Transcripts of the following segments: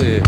ты.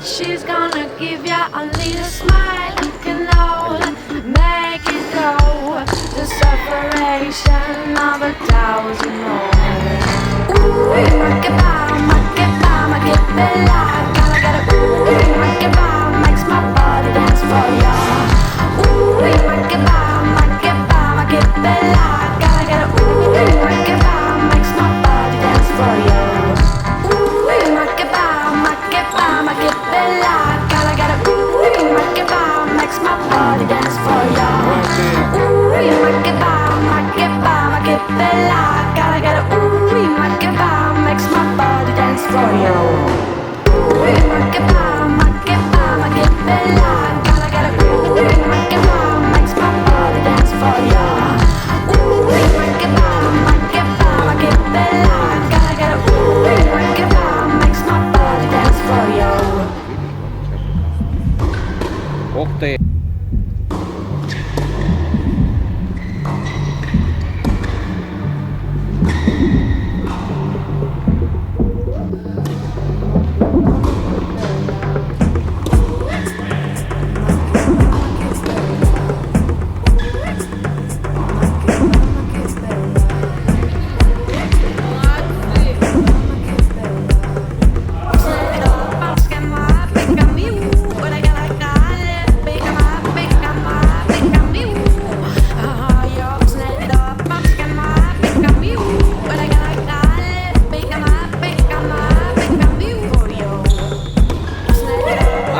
She's gonna give ya a little smile, you can know, make it go. The separation of 1,000 more. Ooh, make it bella. Gotta get a ooh, make it makes my body dance for ya. Ooh, make it bella. Gotta get a ooh, make it makes my body dance for ya. Ooh, make it bella. Gotta get a ooh, make it makes my body dance for ya. Ooh, make it bella. Gotta get a ooh, make it makes my body dance for ya. Ooh, make it bella. Gotta get a ooh, make it makes my body dance for ya. Ooh, make it bella. Gotta get a ooh, make it makes my body dance for ya. Ох ти.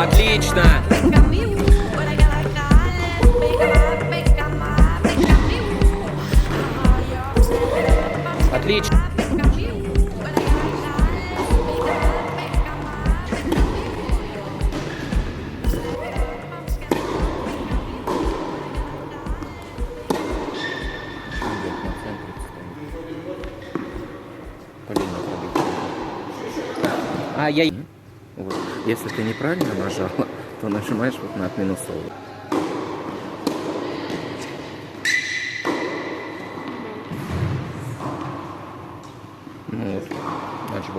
Отлично. Отлично. А я... Вот. Если ты неправильно нажала, то нажимаешь вот на минусовую. Ну вот. Значит,